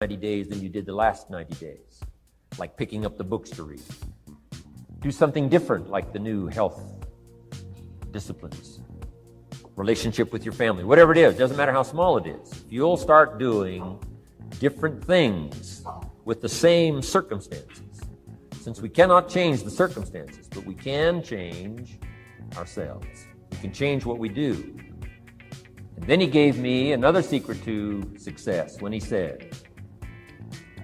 90 days than you did the last 90 days, like picking up the books to read. Do something different, like the new health disciplines, relationship with your family, whatever it is, doesn't matter how small it is. If you'll start doing different things with the same circumstances, since we cannot change the circumstances, but we can change ourselves. We can change what we do. And then he gave me another secret to success when he said,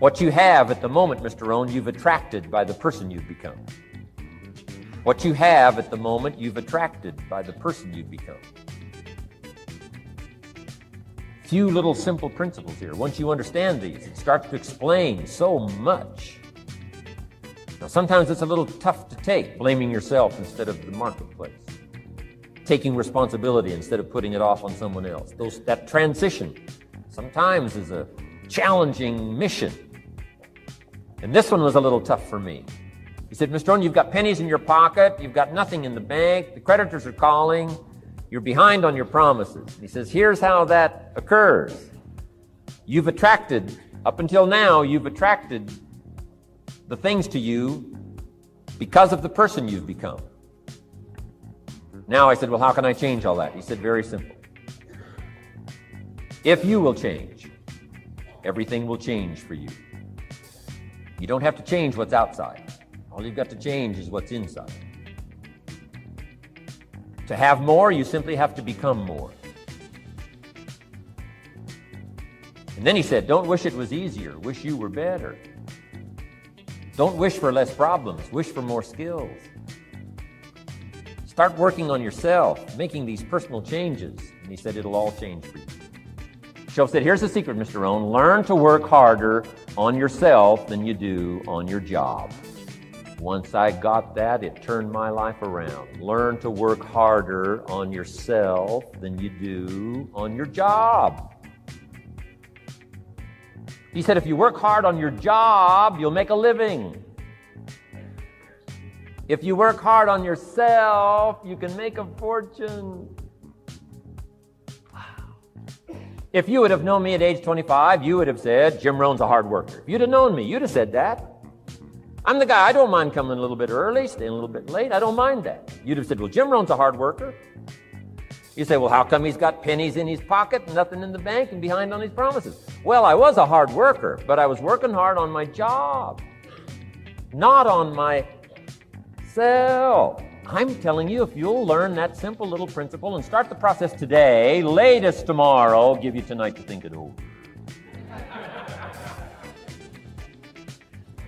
what you have at the moment, Mr. Rohn, you've attracted by the person you've become. What you have at the moment, you've attracted by the person you've become. Few little simple principles here. Once you understand these, it starts to explain so much. Now, sometimes it's a little tough to take, blaming yourself instead of the marketplace, taking responsibility instead of putting it off on someone else. That transition sometimes is a challenging mission. And this one was a little tough for me. He said, Mr. Rohn, you've got pennies in your pocket, you've got nothing in the bank, the creditors are calling, you're behind on your promises. He says, here's how that occurs. You've attracted, up until now, you've attracted the things to you because of the person you've become. Now I said, well, how can I change all that? He said, very simple. If you will change, everything will change for you. You don't have to change what's outside. All you've got to change is what's inside. To have more, you simply have to become more. And then he said, don't wish it was easier. Wish you were better. Don't wish for less problems. Wish for more skills. Start working on yourself, making these personal changes. And he said, it'll all change for you. Shoaff said, here's the secret, Mr. Rohn. Learn to work harder on yourself than you do on your job. Once I got that, it turned my life around. Learn to work harder on yourself than you do on your job. He said, if you work hard on your job, you'll make a living. If you work hard on yourself, you can make a fortune. Wow. If you would have known me at age 25, you would have said, Jim Rohn's a hard worker. If you'd have known me, you'd have said that. I'm the guy, I don't mind coming a little bit early, staying a little bit late. I don't mind that. You'd have said, well, Jim Rohn's a hard worker. You say, well, how come he's got pennies in his pocket, nothing in the bank, and behind on his promises? Well, I was a hard worker, but I was working hard on my job, not on myself. I'm telling you, if you'll learn that simple little principle and start the process today, latest tomorrow, I'll give you tonight to think it over.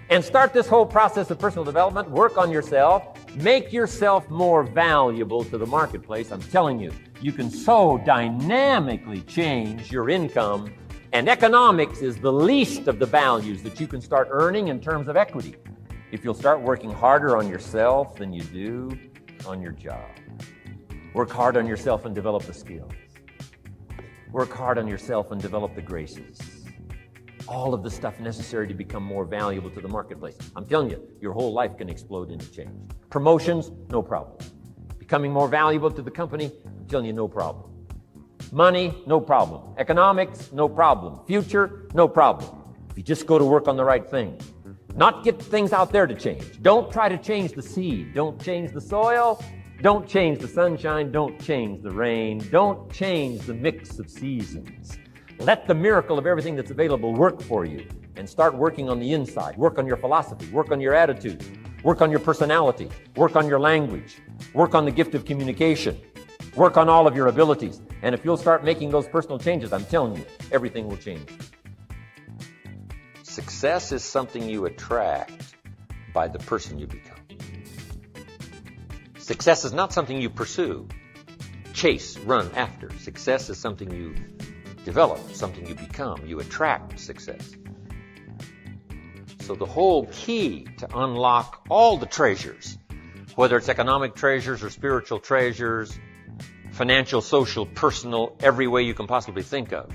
And start this whole process of personal development, work on yourself, make yourself more valuable to the marketplace. I'm telling you, you can so dynamically change your income, and economics is the least of the values that you can start earning in terms of equity if you'll start working harder on yourself than you do on your job. Work hard on yourself and develop the skills. Work hard on yourself and develop the graces. All of the stuff necessary to become more valuable to the marketplace. I'm telling you, your whole life can explode into change. Promotions, no problem. Becoming more valuable to the company, I'm telling you, no problem. Money, no problem. Economics, no problem. Future, no problem. If you just go to work on the right thing. Not get things out there to change. Don't try to change the seed. Don't change the soil. Don't change the sunshine. Don't change the rain. Don't change the mix of seasons. Let the miracle of everything that's available work for you, and start working on the inside. Work on your philosophy. Work on your attitude. Work on your personality. Work on your language. Work on the gift of communication. Work on all of your abilities. And if you'll start making those personal changes, I'm telling you, everything will change. Success is something you attract by the person you become. Success is not something you pursue, chase, run after. Success is something you develop, something you become. You attract success. So the whole key to unlock all the treasures, whether it's economic treasures or spiritual treasures, financial, social, personal, every way you can possibly think of,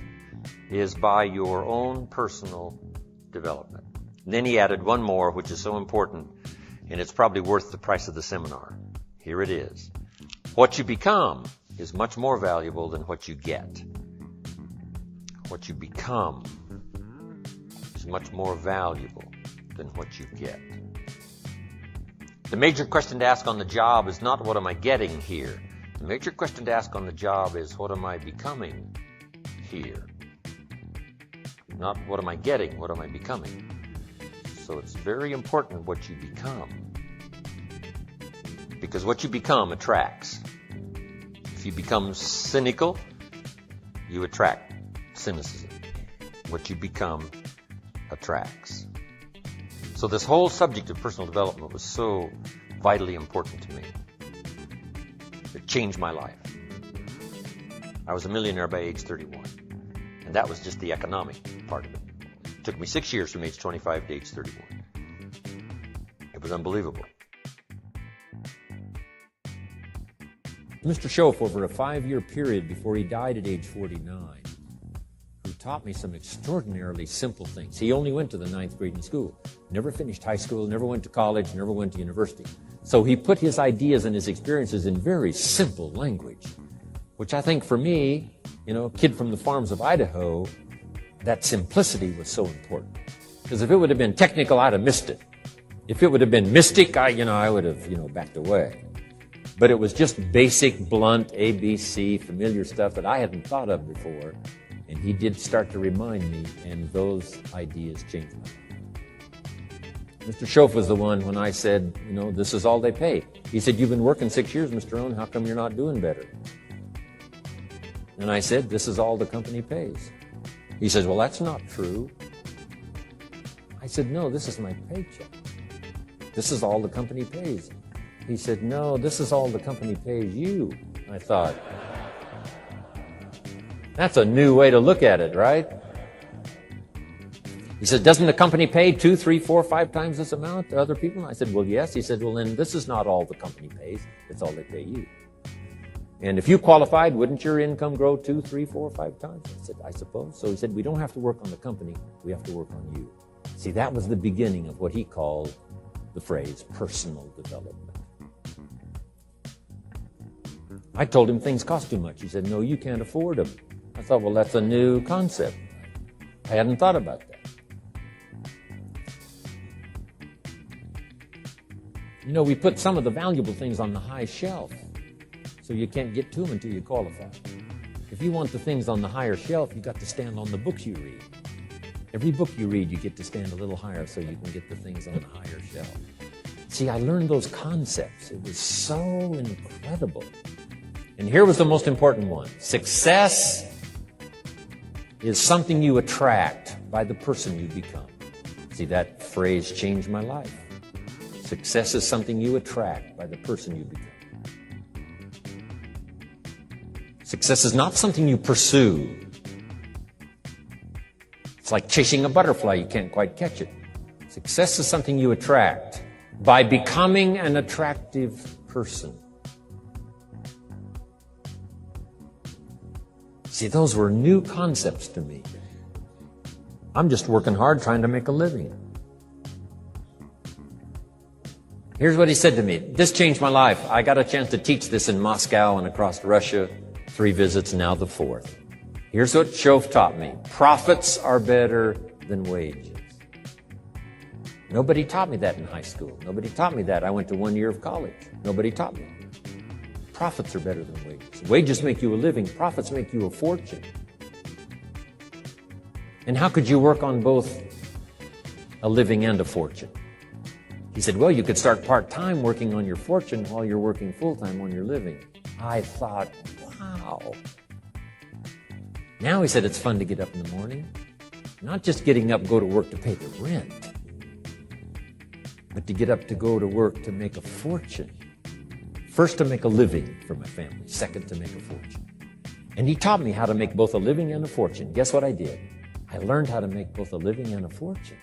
is by your own personal development. And then he added one more, which is so important, and it's probably worth the price of the seminar. Here it is. What you become is much more valuable than what you get. What you become is much more valuable than what you get. The major question to ask on the job is not what am I getting here? The major question to ask on the job is what am I becoming here? Not what am I getting, what am I becoming? So it's very important what you become. Because what you become attracts. If you become cynical, you attract cynicism. What you become attracts. So this whole subject of personal development was so vitally important to me. It changed my life. I was a millionaire by age 31. And that was just the economic part of it. It took me 6 years from age 25 to age 31. It was unbelievable. Mr. Schoaf, over a 5-year period before he died at age 49, who taught me some extraordinarily simple things. He only went to the 9th grade in school, never finished high school, never went to college, never went to university. So he put his ideas and his experiences in very simple language, which I think for me, a kid from the farms of Idaho, that simplicity was so important. Because if it would have been technical, I'd have missed it. If it would have been mystic, I would have, backed away. But it was just basic, blunt, ABC, familiar stuff that I hadn't thought of before. And he did start to remind me, and those ideas changed my life. Mr. Schoaf was the one when I said, this is all they pay. He said, you've been working 6 years, Mr. Rohn, how come you're not doing better? And I said, this is all the company pays. He says, well, that's not true. I said, no, this is my paycheck. This is all the company pays. He said, no, this is all the company pays you. I thought, that's a new way to look at it, right? He said, doesn't the company pay 2, 3, 4, 5 times this amount to other people? And I said, well, yes. He said, well, then this is not all the company pays. It's all they pay you. And if you qualified, wouldn't your income grow 2, 3, 4, 5 times? I said, I suppose. So he said, we don't have to work on the company. We have to work on you. See, that was the beginning of what he called the phrase personal development. I told him things cost too much. He said, no, you can't afford them. I thought, well, that's a new concept. I hadn't thought about that. We put some of the valuable things on the high shelf, so you can't get to them until you qualify. If you want the things on the higher shelf, you got to stand on the books you read. Every book you read, you get to stand a little higher so you can get the things on the higher shelf. See, I learned those concepts. It was so incredible. And here was the most important one. Success is something you attract by the person you become. See, that phrase changed my life. Success is something you attract by the person you become. Success is not something you pursue. It's like chasing a butterfly. You can't quite catch it. Success is something you attract by becoming an attractive person. See, those were new concepts to me. I'm just working hard trying to make a living. Here's what he said to me. This changed my life. I got a chance to teach this in Moscow and across Russia. 3 visits, now the 4th. Here's what Schoaf taught me. Profits are better than wages. Nobody taught me that in high school. Nobody taught me that. I went to 1 year of college. Nobody taught me. Profits are better than wages. Wages make you a living. Profits make you a fortune. And how could you work on both a living and a fortune? He said, well, you could start part-time working on your fortune while you're working full-time on your living. I thought, wow. Now, he said, it's fun to get up in the morning. Not just getting up, go to work to pay the rent, but to get up to go to work to make a fortune. First, to make a living for my family. Second, to make a fortune. And he taught me how to make both a living and a fortune. Guess what I did? I learned how to make both a living and a fortune.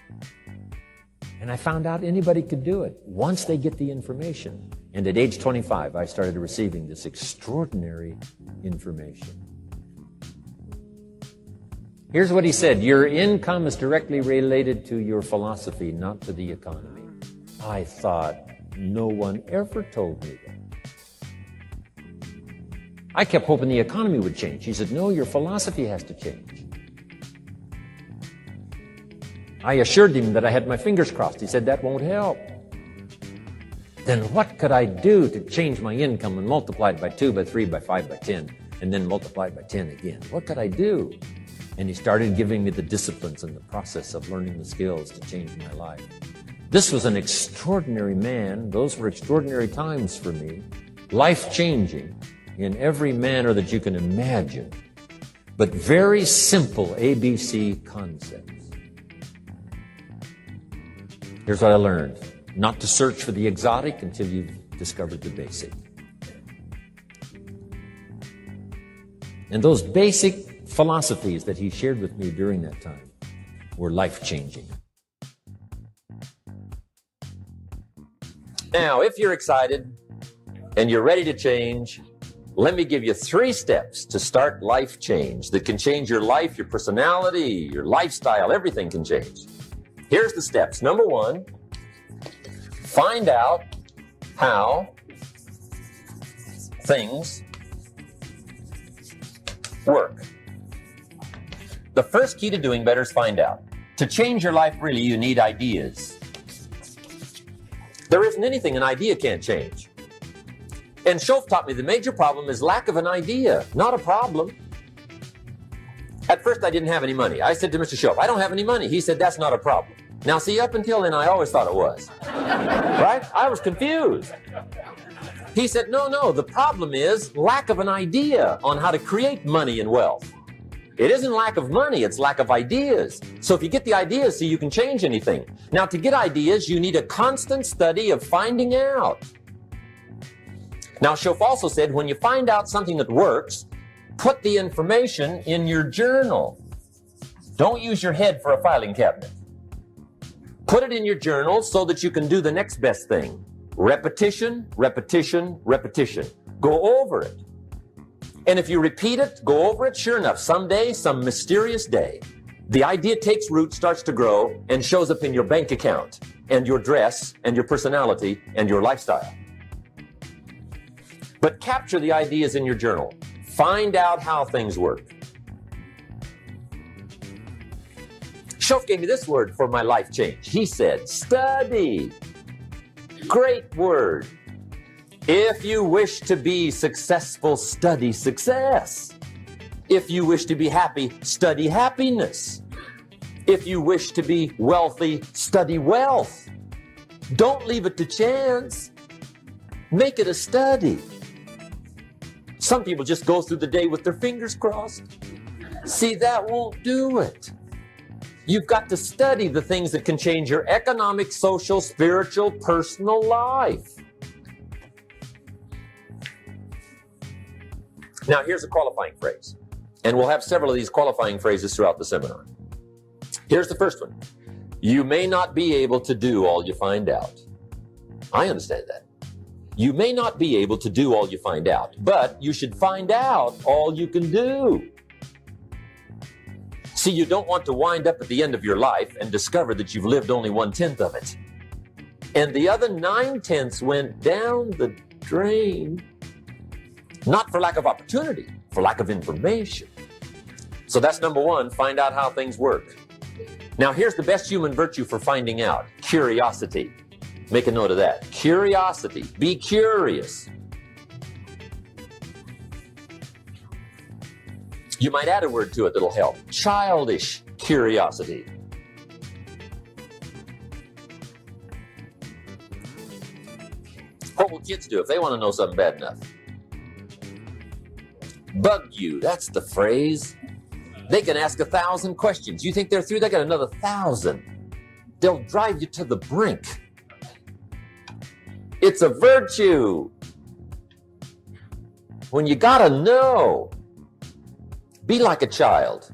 And I found out anybody could do it once they get the information. And at age 25, I started receiving this extraordinary information. Here's what he said. Your income is directly related to your philosophy, not to the economy. I thought, no one ever told me that. I kept hoping the economy would change. He said, no, your philosophy has to change. I assured him that I had my fingers crossed. He said, that won't help. Then what could I do to change my income and multiply it by 2, by 3, by 5, by 10, and then multiply it by 10 again? What could I do? And he started giving me the disciplines and the process of learning the skills to change my life. This was an extraordinary man. Those were extraordinary times for me. Life-changing in every manner that you can imagine, but very simple ABC concepts. Here's what I learned. Not to search for the exotic until you've discovered the basic. And those basic philosophies that he shared with me during that time were life-changing. Now, if you're excited and you're ready to change, let me give you 3 steps to start life change that can change your life, your personality, your lifestyle, everything can change. Here's the steps. Number 1, find out how things work. The first key to doing better is find out. To change your life, really, you need ideas. There isn't anything an idea can't change. And Schoaf taught me the major problem is lack of an idea, not a problem. At first, I didn't have any money. I said to Mr. Schoaf, I don't have any money. He said, that's not a problem. Now, see, up until then, I always thought it was. Right? I was confused. He said, no, the problem is lack of an idea on how to create money and wealth. It isn't lack of money, it's lack of ideas. So if you get the ideas, see, you can change anything. Now, to get ideas, you need a constant study of finding out. Now, Schoaf also said, when you find out something that works, put the information in your journal. Don't use your head for a filing cabinet. Put it in your journal so that you can do the next best thing. Repetition, repetition, repetition. Go over it. And if you repeat it, go over it, sure enough, someday, some mysterious day, the idea takes root, starts to grow, and shows up in your bank account, and your dress, and your personality, and your lifestyle. But capture the ideas in your journal. Find out how things work. Schoaf gave me this word for my life change. He said, study. Great word. If you wish to be successful, study success. If you wish to be happy, study happiness. If you wish to be wealthy, study wealth. Don't leave it to chance. Make it a study. Some people just go through the day with their fingers crossed. See, that won't do it. You've got to study the things that can change your economic, social, spiritual, personal life. Now, here's a qualifying phrase, and we'll have several of these qualifying phrases throughout the seminar. Here's the first one. You may not be able to do all you find out. I understand that. You may not be able to do all you find out, but you should find out all you can do. See, you don't want to wind up at the end of your life and discover that you've lived only 1/10 of it. And the other 9/10 went down the drain. Not for lack of opportunity, for lack of information. So that's number 1, find out how things work. Now here's the best human virtue for finding out, curiosity. Make a note of that. Curiosity. Be curious. You might add a word to it that'll help. Childish curiosity. What will kids do if they want to know something bad enough? Bug you, that's the phrase. They can ask 1,000 questions. You think they're through? They got another 1,000. They'll drive you to the brink. It's a virtue. When you gotta know, be like a child.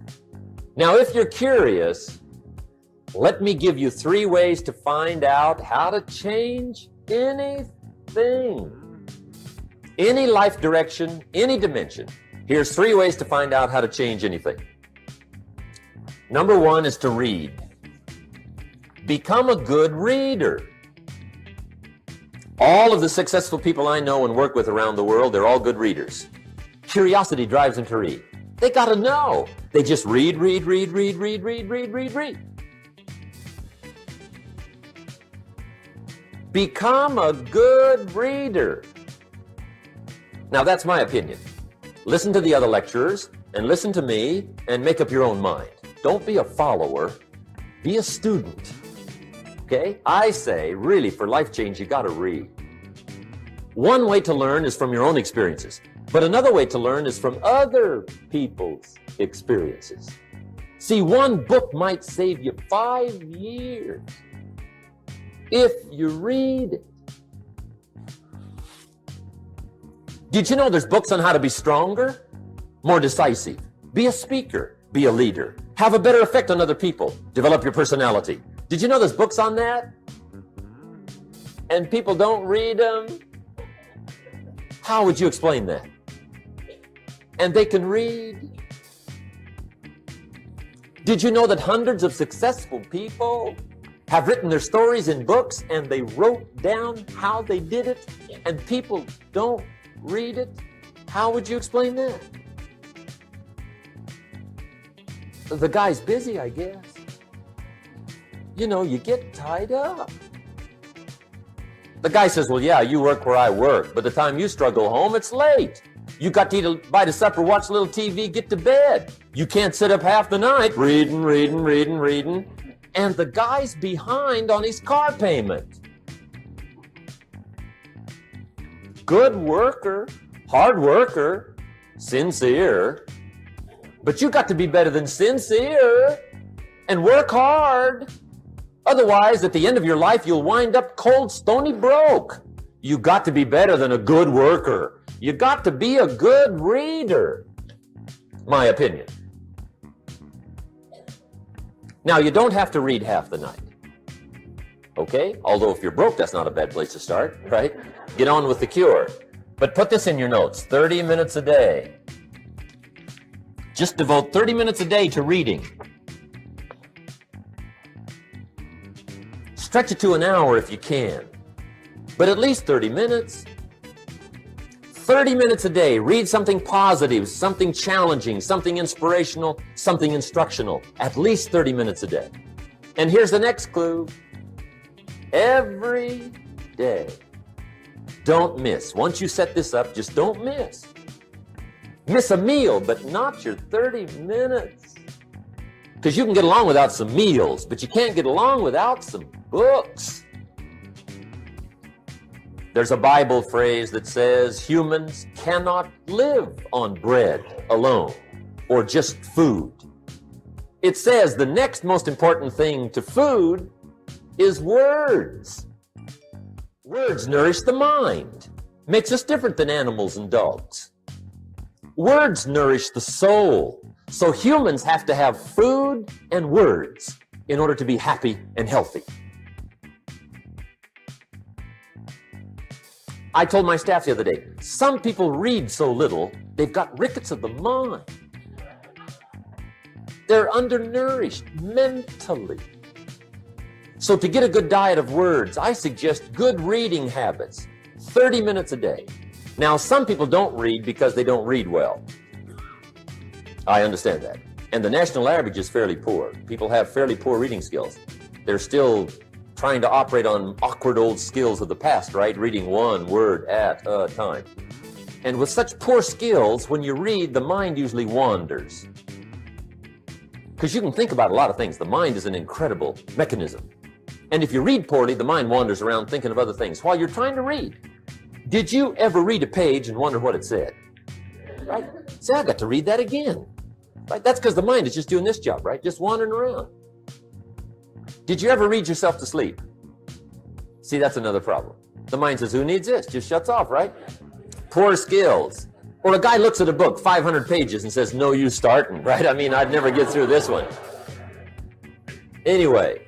Now, if you're curious, let me give you 3 ways to find out how to change anything. Any life direction, any dimension. Here's 3 ways to find out how to change anything. Number 1 is to read. Become a good reader. All of the successful people I know and work with around the world, they're all good readers. Curiosity drives them to read. They got to know. They just read. Become a good reader. Now, that's my opinion. Listen to the other lecturers and listen to me and make up your own mind. Don't be a follower. Be a student. Okay? I say, really, for life change, you got to read. One way to learn is from your own experiences, but another way to learn is from other people's experiences. See, one book might save you 5 years if you read it. Did you know there's books on how to be stronger, more decisive, be a speaker, be a leader, have a better effect on other people, develop your personality? Did you know there's books on that? And people don't read them? How would you explain that? And they can read. Did you know that hundreds of successful people have written their stories in books and they wrote down how they did it and people don't read it? How would you explain that? The guy's busy, I guess. You know, you get tied up. The guy says, well, yeah, you work where I work. By the time you struggle home, it's late. You got to eat a bite of supper, watch a little TV, get to bed. You can't sit up half the night reading. And the guy's behind on his car payment. Good worker, hard worker, sincere. But you got to be better than sincere and work hard. Otherwise, at the end of your life, you'll wind up cold, stony broke. You got to be better than a good worker. You got to be a good reader. My opinion. Now, you don't have to read half the night. Okay? Although if you're broke, that's not a bad place to start, right? Get on with the cure. But put this in your notes, 30 minutes a day. Just devote 30 minutes a day to reading. Stretch it to an hour if you can, but at least 30 minutes. 30 minutes a day, read something positive, something challenging, something inspirational, something instructional. At least 30 minutes a day. And here's the next clue. Every day. Don't miss. Once you set this up, just don't miss. Miss a meal, but not your 30 minutes. Because you can get along without some meals, but you can't get along without some books. There's a Bible phrase that says humans cannot live on bread alone or just food. It says the next most important thing to food is words. Words nourish the mind, makes us different than animals and dogs. Words nourish the soul. So humans have to have food and words in order to be happy and healthy. I told my staff the other day, some people read so little, they've got rickets of the mind. They're undernourished mentally. So to get a good diet of words, I suggest good reading habits, 30 minutes a day. Now, some people don't read because they don't read well. I understand that. And the national average is fairly poor. People have fairly poor reading skills. They're still trying to operate on awkward old skills of the past, right? Reading one word at a time. And with such poor skills, when you read, the mind usually wanders. Because you can think about a lot of things. The mind is an incredible mechanism. And if you read poorly, the mind wanders around thinking of other things while you're trying to read. Did you ever read a page and wonder what it said? Right? Say, I got to read that again. Right? That's because the mind is just doing this job, right? Just wandering around. Did you ever read yourself to sleep? See, that's another problem. The mind says, who needs this? Just shuts off, right? Poor skills. Or a guy looks at a book, 500 pages, and says, no use starting, right? I mean, I'd never get through this one. Anyway,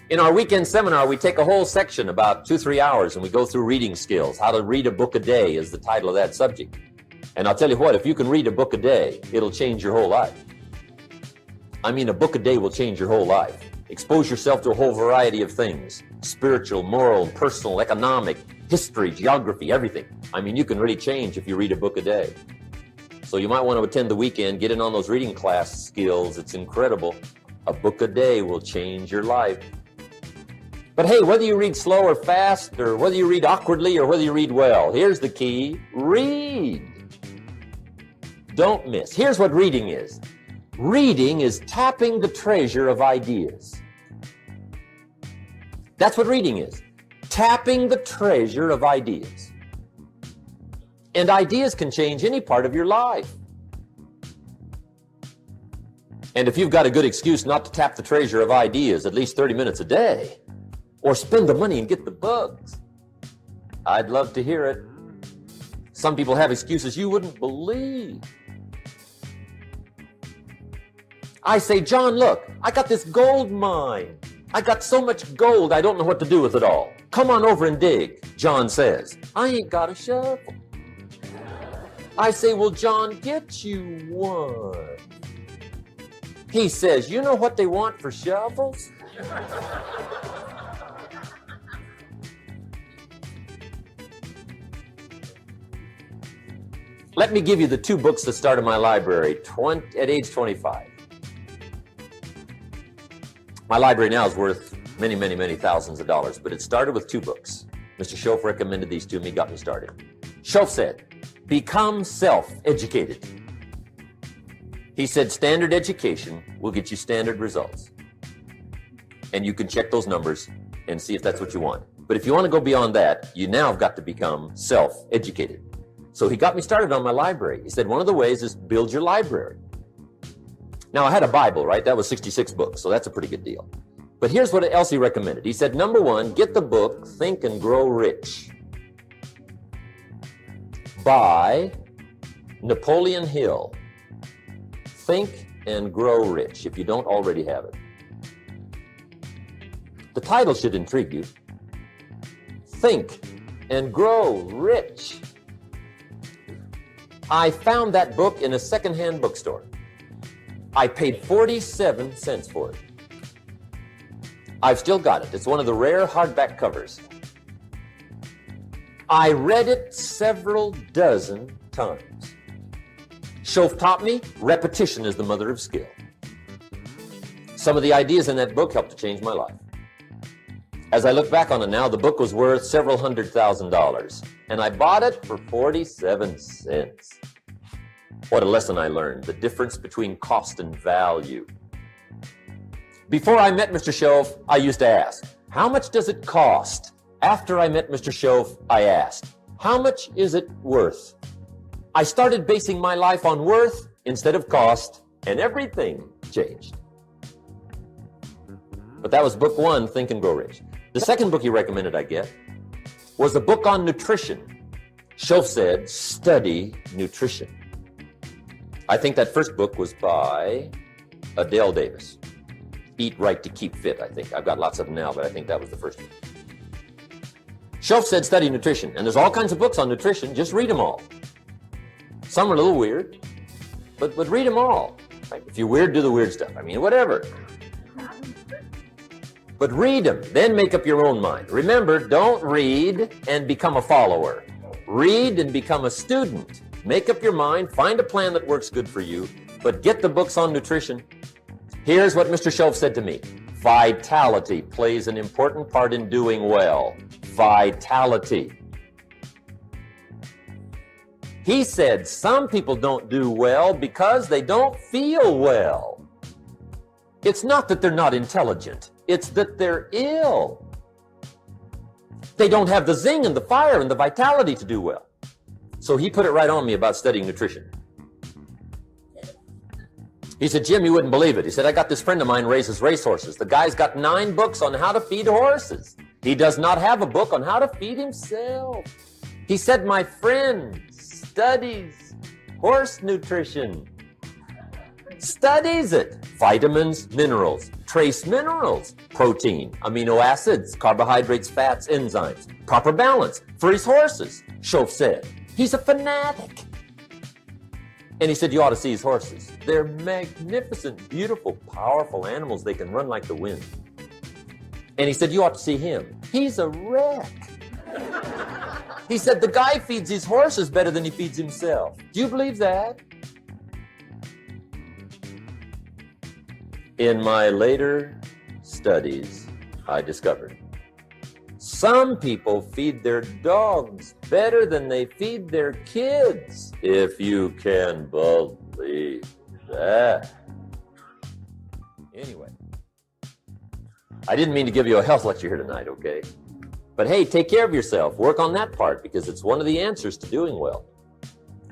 in our weekend seminar, we take a whole section, about 2-3 hours, and we go through reading skills. How to read a book a day is the title of that subject. And I'll tell you what, if you can read a book a day, it'll change your whole life. I mean, a book a day will change your whole life. Expose yourself to a whole variety of things. Spiritual, moral, personal, economic, history, geography, everything. I mean, you can really change if you read a book a day. So you might want to attend the weekend, get in on those reading class skills. It's incredible. A book a day will change your life. But hey, whether you read slow or fast, or whether you read awkwardly or whether you read well, here's the key: read. Don't miss. Here's what reading is. Reading is tapping the treasure of ideas. That's what reading is. Tapping the treasure of ideas. And ideas can change any part of your life. And if you've got a good excuse not to tap the treasure of ideas at least 30 minutes a day, or spend the money and get the books, I'd love to hear it. Some people have excuses you wouldn't believe. I say, John, look, I got this gold mine. I got so much gold, I don't know what to do with it all. Come on over and dig. John says, I ain't got a shovel. I say, well, John, get you one. He says, you know what they want for shovels? Let me give you the two books that started my library at age 25. My library now is worth many, many, many thousands of dollars, but it started with two books. Mr. Schoaf recommended these to me, got me started. Schoaf said, become self-educated. He said, standard education will get you standard results. And you can check those numbers and see if that's what you want. But if you want to go beyond that, you now have got to become self-educated. So he got me started on my library. He said, one of the ways is build your library. Now, I had a Bible, right? That was 66 books, so that's a pretty good deal. But here's what else he recommended. He said, number one, get the book, Think and Grow Rich, by Napoleon Hill. Think and Grow Rich, if you don't already have it. The title should intrigue you. Think and Grow Rich. I found that book in a secondhand bookstore. I paid 47 cents for it. I've still got it. It's one of the rare hardback covers. I read it several dozen times. Schoaf taught me repetition is the mother of skill. Some of the ideas in that book helped to change my life. As I look back on it now, the book was worth several $100,000, and I bought it for 47 cents. What a lesson I learned, the difference between cost and value. Before I met Mr. Schoaf, I used to ask, how much does it cost? After I met Mr. Schoaf, I asked, how much is it worth? I started basing my life on worth instead of cost, and everything changed. But that was book one, Think and Grow Rich. The second book he recommended I get was a book on nutrition. Schoaf said, study nutrition. I think that first book was by Adele Davis. Eat Right to Keep Fit, I think. I've got lots of them now, but I think that was the first one. Schoaf said study nutrition, and there's all kinds of books on nutrition. Just read them all. Some are a little weird, but read them all. Right? If you're weird, do the weird stuff. I mean, whatever. But read them, then make up your own mind. Remember, don't read and become a follower. Read and become a student. Make up your mind, find a plan that works good for you, but get the books on nutrition. Here's what Mr. Schoaf said to me. Vitality plays an important part in doing well. Vitality. He said some people don't do well because they don't feel well. It's not that they're not intelligent. It's that they're ill. They don't have the zing and the fire and the vitality to do well. So he put it right on me about studying nutrition. He said, Jim, you wouldn't believe it. He said, I got this friend of mine raises racehorses. The guy's got 9 books on how to feed horses. He does not have a book on how to feed himself. He said, my friend studies horse nutrition. Studies it. Vitamins, minerals, trace minerals, protein, amino acids, carbohydrates, fats, enzymes, proper balance for his horses. Schoaf said, he's a fanatic. And he said, you ought to see his horses. They're magnificent, beautiful, powerful animals. They can run like the wind. And he said, you ought to see him. He's a wreck. He said, the guy feeds his horses better than he feeds himself. Do you believe that? In my later studies, I discovered Some people feed their dogs better than they feed their kids, if you can believe that. Anyway, I didn't mean to give you a health lecture here tonight, okay? But hey, take care of yourself. Work on that part because it's one of the answers to doing well.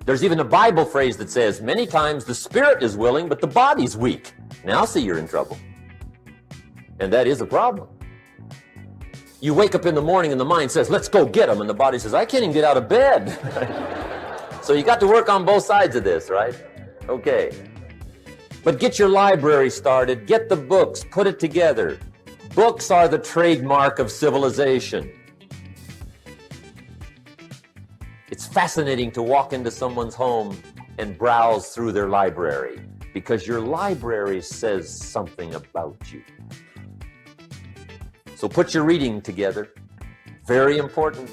There's even a Bible phrase that says, many times the spirit is willing, but the body's weak. Now see you're in trouble. And that is a problem. You wake up in the morning and the mind says, let's go get them. And the body says, I can't even get out of bed. So you got to work on both sides of this, right? Okay. But get your library started. Get the books. Put it together. Books are the trademark of civilization. It's fascinating to walk into someone's home and browse through their library because your library says something about you. So put your reading together. Very important.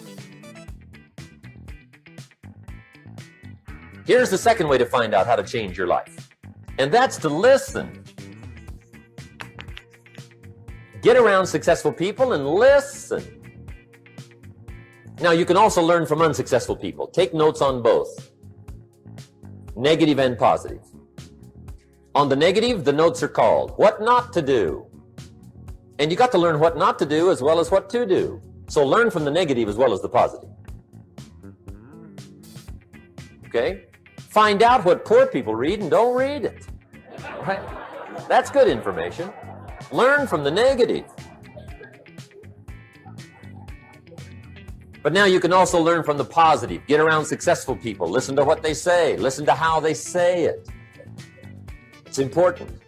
Here's the second way to find out how to change your life, and that's to listen. Get around successful people and listen. Now, you can also learn from unsuccessful people. Take notes on both, negative and positive. On the negative, the notes are called What Not to Do. And you got to learn what not to do as well as what to do. So learn from the negative as well as the positive. Okay? Find out what poor people read and don't read it. Right? That's good information. Learn from the negative. But now you can also learn from the positive. Get around successful people. Listen to what they say. Listen to how they say it. It's important.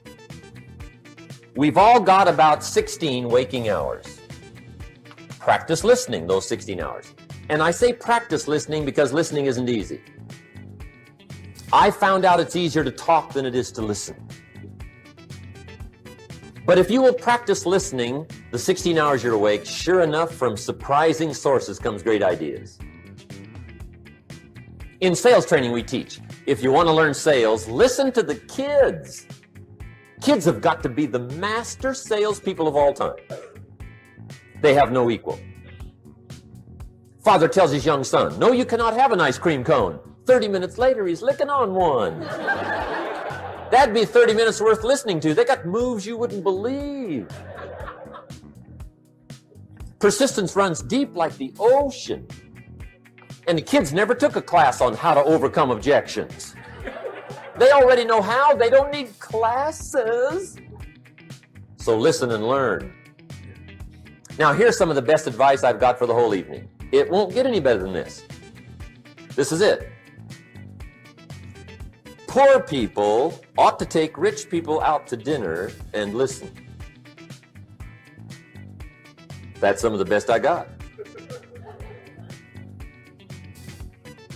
We've all got about 16 waking hours. Practice listening those 16 hours. And I say practice listening because listening isn't easy. I found out it's easier to talk than it is to listen. But if you will practice listening the 16 hours you're awake, sure enough, from surprising sources comes great ideas. In sales training we teach, if you want to learn sales, listen to the kids. Kids have got to be the master salespeople of all time. They have no equal. Father tells his young son, no, you cannot have an ice cream cone. 30 minutes later, he's licking on one. That'd be 30 minutes worth listening to. They got moves you wouldn't believe. Persistence runs deep like the ocean. And the kids never took a class on how to overcome objections. They already know how. They don't need classes. So listen and learn. Now, here's some of the best advice I've got for the whole evening. It won't get any better than this. This is it. Poor people ought to take rich people out to dinner and listen. That's some of the best I got.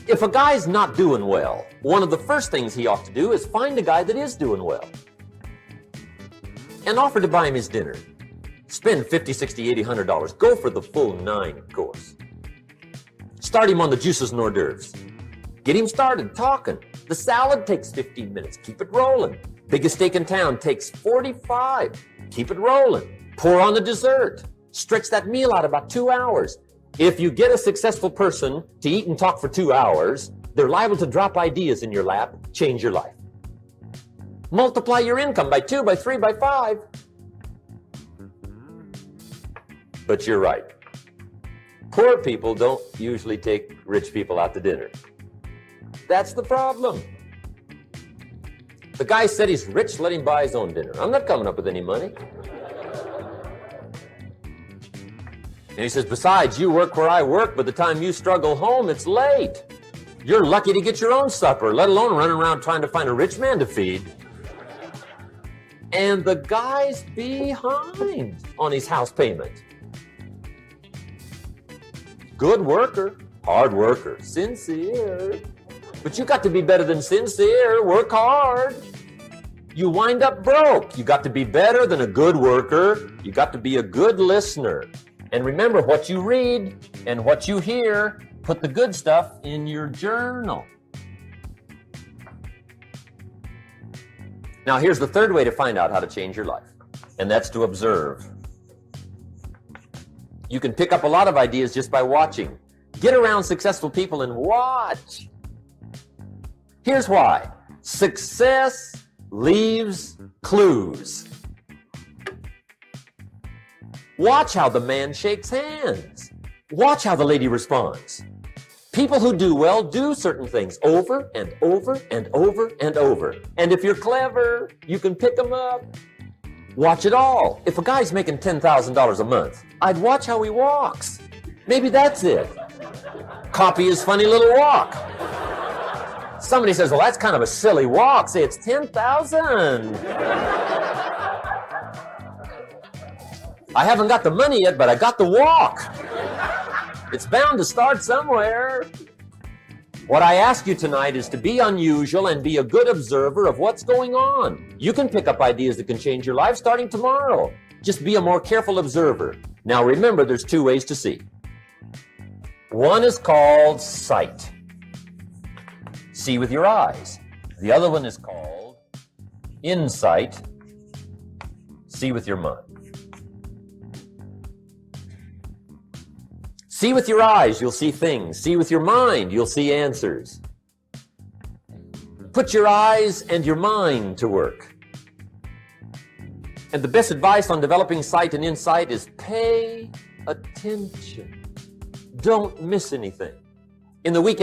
If a guy's not doing well, one of the first things he ought to do is find a guy that is doing well and offer to buy him his dinner. Spend $50, $60, $80, $100. Go for the full 9 course. Start him on the juices and hors d'oeuvres. Get him started talking. The salad takes 15 minutes. Keep it rolling. Biggest steak in town takes 45. Keep it rolling. Pour on the dessert. Stretch that meal out about 2 hours. If you get a successful person to eat and talk for 2 hours, they're liable to drop ideas in your lap, change your life. Multiply your income by 2, by 3, by 5. But you're right. Poor people don't usually take rich people out to dinner. That's the problem. The guy said he's rich, let him buy his own dinner. I'm not coming up with any money. And he says, besides, you work where I work. By the time you struggle home, it's late. You're lucky to get your own supper, let alone running around trying to find a rich man to feed. And the guy's behind on his house payment. Good worker, hard worker, sincere. But you got to be better than sincere. Work hard. You wind up broke. You got to be better than a good worker. You got to be a good listener. And remember, what you read and what you hear, put the good stuff in your journal. Now, here's the third way to find out how to change your life, and that's to observe. You can pick up a lot of ideas just by watching. Get around successful people and watch. Here's why. Success leaves clues. Watch how the man shakes hands. Watch how the lady responds. People who do well do certain things over and over and over and over. And if you're clever, you can pick them up. Watch it all. If a guy's making $10,000 a month, I'd watch how he walks. Maybe that's it. Copy his funny little walk. Somebody says, well, that's kind of a silly walk. Say, it's 10,000. I haven't got the money yet, but I got the walk. It's bound to start somewhere. What I ask you tonight is to be unusual and be a good observer of what's going on. You can pick up ideas that can change your life starting tomorrow. Just be a more careful observer. Now remember, there's two ways to see. One is called sight. See with your eyes. The other one is called insight. See with your mind. See with your eyes, you'll see things. See with your mind, you'll see answers. Put your eyes and your mind to work. And the best advice on developing sight and insight is pay attention. Don't miss anything. In the weekend,